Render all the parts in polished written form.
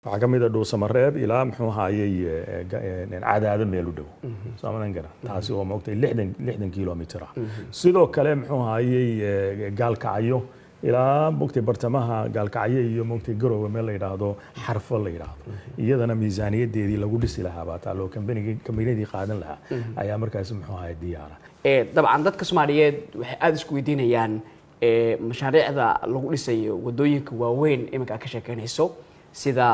waxaa ka mid ah dhuusamareeb ilaa muxuu ahaayey cadaado meel u dhow soomadan gara taasi oo moogtay 60 kilomitir ah sidoo kale muxuu ahaayey gaalkacyo ilaa moogtay bartamaha gaalkacyo iyo moogtay garowe meel la yiraahdo xarfo la yiraahdo iyadana miisaaniyadeedii lagu dhisi lahaa baa taalo kambaniyadii qaadan lahaa ayaa markaas muxuu ahaayey diyaara dabcan dadka Soomaaliyeed waxay aad isku weydiinayaan mashaariicda lagu dhisayo wadooyinka waaweyn iminka ka sheekeynayso sida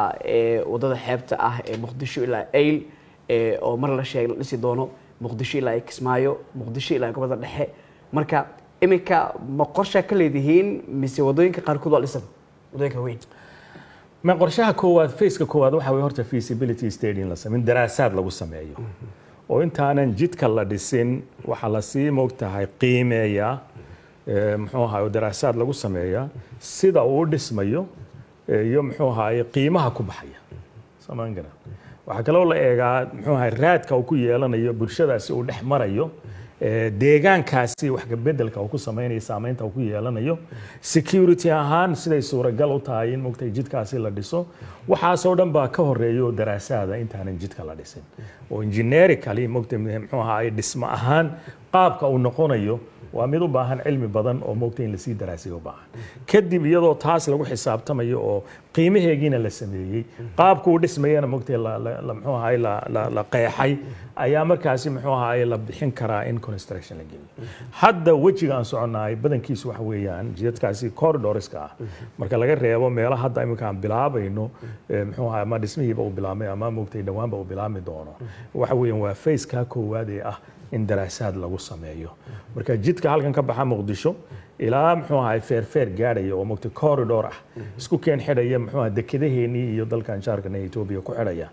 wadada xeebta ah ee Muqdisho ilaa Eyl oo mar la sheegay la dhisi doono Muqdisho ilaa Kismaayo Muqdisho ilaa gobolka dhexe marka iminka ma qorshe ka leedihiin mise wadooyinka qaarkood waa dhisan wadooyinka weyn ma qorshaha koowaad face-ka koowaad waxa way horta feasibility study la sameeyo daraasaad lagu sameeyo oo intaanan jidka la dhisin waxa la sii moogtahay qiimeeya muxuu ahaa daraasaad lagu sameeyaa sida uu dhismayo iyo muxuu ahaay qiimaha ku baxaya samaan gara waxa kale oo la eegaa muxuu ahaay raadka uu ku yeelanayo bulshadaasi uu dhex marayo deegaankaasi wax ka bedelka uu ku sameeyo saameynta uu ku yeelanayo security ahaan siday suuragal u tahay in moogtay jidkaasi la dhiso waxa soo dhan baa ka horeeyo daraasaada intaanan jidka la dhisin oo engineerically moogtay muxuu ahaay dhismo ahaan qaabka uu noqonayo waa mid u baahan cilmi badan oo moogtay in la sii daraasiyo baahan kadib iyadoo taas lagu xisaabtamayo oo qiimaheegina la sameeyay qaabku uu dhismayana moogtay la muxuu ahaay la qeexay ayaa markaasi muxuu ahaay la bixin karaa in construction la geliyo hadda wajiga aan soconaay badankiisu waxa weeyaan jidadkaasi corridorska ah marka laga reebo meelaha hadda imika aan bilaabayno muxuu ahaay ma dhismihiiba uu bilaabmay ama moogtay dhawaanba uu bilaabmi doono waxa weeyaan waa face-ka koowaad ee ah in daraasaad lagu sameeyo marka jidka halkan ka baxa Muqdisho ilaa muxuu ahaay feer gaadhay oo moogtay corridor ah isku keen xidhaya muxuu ahaay dekedaheeni iyo dalkan jaarkana Ethiopia ku xidhaya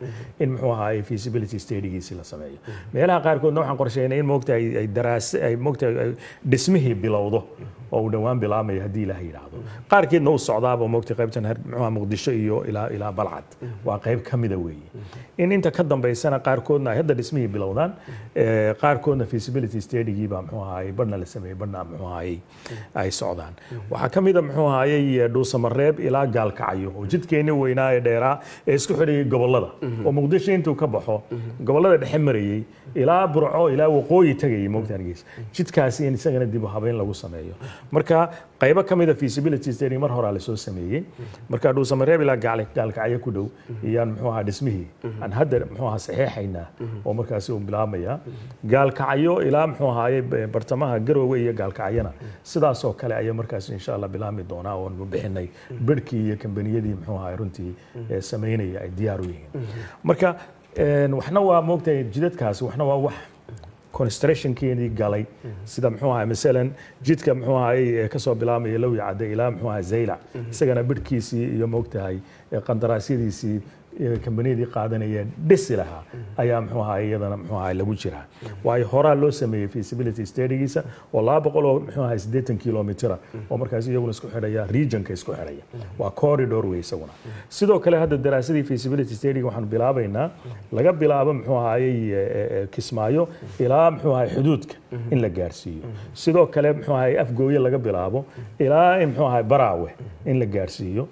in muxuu ahaay feasibility study-giisa la sameeyo meelaha qaarkoodna waxaan qorsheynay in moogtay ay daraasad ay moogtay dhismihii bilowdo oo dhawaan bilaabmay hadii la yiraahdo qaarkeedna uu socdaaba moogtay qaybtan muxuu Muqdisho iyo ilaa Balcad waa qayb kamida weeye in inta ka dambeysana qaarkoodna ay hadda dhismihii bilowdaan qaarkoodna feasibility study-gii baa muxuu ahaay badna la sameeyay badna muxuu ahaay ay socdaan waxa kamid ah muxuu ahaayay dhuusamareeb ilaa gaalkacyo oo jidkeeni weynaa ee dheeraa ee isku xidhay gobolada oo Muqdisho intuu ka baxo gobolada dhexe marayay ilaa Burco ilaa waqooyi tagay moogtaanigiis jidkaasi in isagana dib u habeyn lagu sameeyo marka qaybo kamid ah feasibility study mar hore la soo sameeyay marka dhuusamareeb ilaa gaalkacyo ku dhow iyaan muxuu ahaa dhismihii aan hadda muxuu ahaa saxiixayna oo markaasi uu bilaabmaya gaalkacyo ilaa muxuu ahaayay bartamaha garowe iyo gaalkacyana sidaas oo kale ayaa markaas insha Allah bilaabmi doona oo aan bixinay birkii iyo kambaniyadii muxuu ahaay runtii sameynaya ay diyaar u yihiin marka waxna waa moogtay jidadkaas waxna waa wax construction-keedii galay sida muxuu ahaay misalan jidka muxuu ahaay ka soo bilaabmay Lowi Cadde ilaa muxuu ahaay Zaylac isagana birkiisii iyo moogtahay qandaraasyadiisii kambaniyadii qaadanayeen dhisi lahaa ayaa muxuu ahaay iyadana muxuu ahaay lagu jiraa waayo horaa loo sameeyay feasibility study-giisa oo 200 oo muxuu ahaay 80 kilomitir oo markaas iyaguna isku xidhaya regionka isku xidhaya waa corridor way isaguna sidoo kale hadda daraasadii feasibility study-ga waxaan bilaabaynaa laga bilaabo muxuu ahaay Kismaayo ilaa muxuu ahaay xuduudka in la gaarsiiyo sidoo kale muxuu ahaay Afgooye laga bilaabo ilaa muxuu ahaay Baraawe in la gaarsiiyo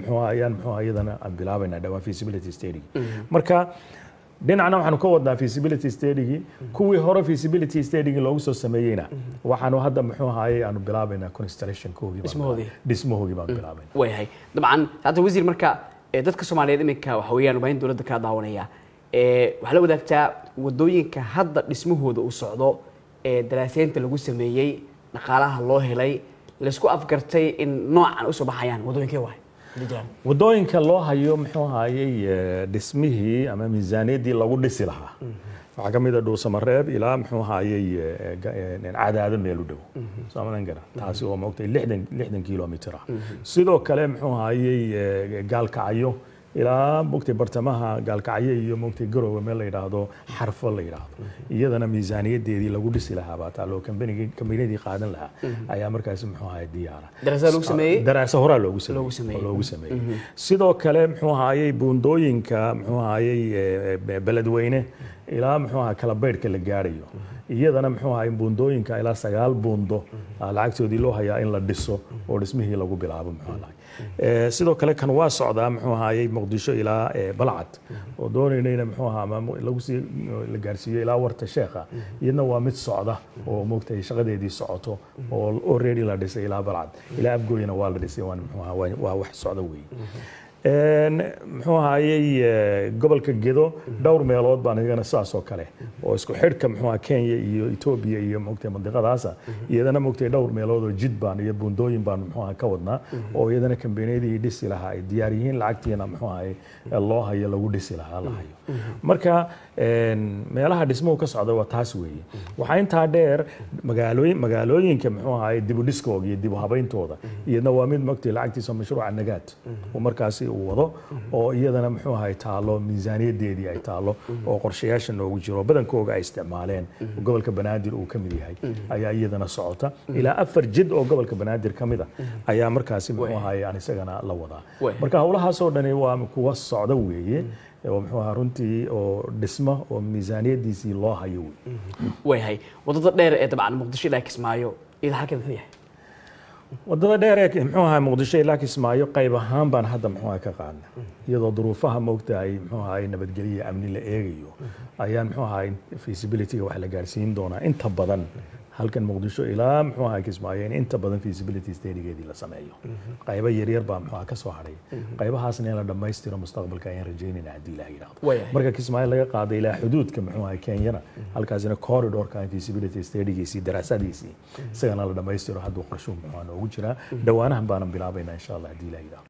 muxuu ahaay iyadana aan bilaabaynaa dhawaan feasibility study marka dhinacna waxaan ka wadnaa feasibility study kuwii hore feasibility study loogu soo sameeyayna waxaanu hadda muxuu ahaayay aanu bilaabaynaa construction dhismahoodii baan bilaabaynaa wayahay dabcan hadda wasiir marka dadka Soomaaliyeed iminka waxa weeyaan baahin dawladda ka daawanaya waxa la wadaagtaa wadooyinka hadda dhismahooda uu socdo daraasaynta lagu sameeyay dhaqaalaha loo helay la isku afgartay in noocan u soo baxayaan wadooyinka waay wadooyinka loo hayo muxuu ahaayay dhismihii ama miisaaniyadii lagu dhisi lahaa waxa kamid ah dhuusamareeb ilaa muxuu ahaayay cadaado meel u dhow soomadan gara taasi oo moogtay 60 kilomitir ah sidoo kale muxuu ahaayay gaalkacyo ilaa moogtay bartamaha gaalkacyo iyo moogtay garowe meel la yiraahdo xarfo la yiraahdo iyadana miisaaniyadeedii lagu dhisi lahaa baa taalo kambaniyadii qaadan lahaa ayaa markaas muxuu ahaay diyaara daraasad hore loogu sameeyay sidoo kale muxuu ahaayay buundooyinka muxuu ahaayay beledweyne ilaa muxuu ahaa kala beyrka la gaarayo iyadana muxuu ahaay buundooyinka ilaa 9 buundo lacagtoodii loo hayaa in la dhiso oo dhismihii lagu bilaabo muxuu ahaay sidoo kale kan waa socdaa muxuu ahaayey muqdisho ilaa balcad oo doonaynayna muxuu ahaa lagu sii la gaarsiiyo ilaa warta sheekha iyadna waa mid socda oo moogtay shaqadeedii socoto oo already la dhisay ilaa balcad ilaa afgooyana waa la dhisay waa wax socda weeye muxuu ahaayey gobolka Gedo dhowr meelood baan iyagana saas oo kale oo isku xidhka muxuu ahaa Kenya iyo Ethiopia iyo moogtay mandiqadaas iyadana moogtay dhowr meelood oo jid baan iyo buundooyin baan muxuu ahaa ka wadnaa oo iyadana kambeynadii dhisi lahaa ay diyaar yihiin lacagtiina muxuu ahaayey loo hayo lagu dhisi lahaa la hayo marka meelaha dhismuhu ka socda waa taas weeye waxa intaa dheer magaalooyinka muxuu ahaayey dib u dhiskooda iyo dib u habayntooda iyadana waa mid moogtay lacagtiisa mashruuca nagaad oo markaasi uu wado oo iyadana muxuu ahaayey taalo miisaaniyadeedii ay taalo oo qorshayaasha noogu jiro badankooga ay isticmaaleen gobolka Banaadir uu ka mid yahay ayaa iyadana socota ilaa 4 jid oo gobolka Banaadir ka mid ah ayaa markaasi muxuu ahaayey aan isagana la wadaa marka hawlahaas oo dhan waa kuwa socda weeye oo muxuu ahaa runtii oo dhismo oo miisaaniyadiisii loo hayo way wadada dheer ee dabcan Muqdisho ilaa Kismaayo ila halkan yahay wadada dheer ee muxuu ahaa Muqdisho ilaa Kismaayo qayb ahaan baan hadda muxuu ahaa ka qaadnaa iyadoo duruufaha moogtahay muxuu ahaa nabadgelyo amni la eegayo ayaan muxuu ahaa feasibility-ga wax la gaarsiin doonaa inta badan halkan Muqdisho ilaa muxuu ahaa Kismaayo inta badan feasibility study-geedii la sameeyo qaybo yaryar baa muxuu ahaa ka soo haray qaybahaasna in la dhameystiro mustaqbalka ayaan rajaynaynaa haddii la yiraahdo marka Kismaayo laga qaaday ilaa xuduudka muxuu ahaa Kenya halkaasina corridor-ka feasibility study-giisii daraasadiisii isagana la dhameystiro hadduu qorsho muxuu ahaa ugu jira dhawaanahan baan bilaabaynaa insha Allah haddii la yiraahdo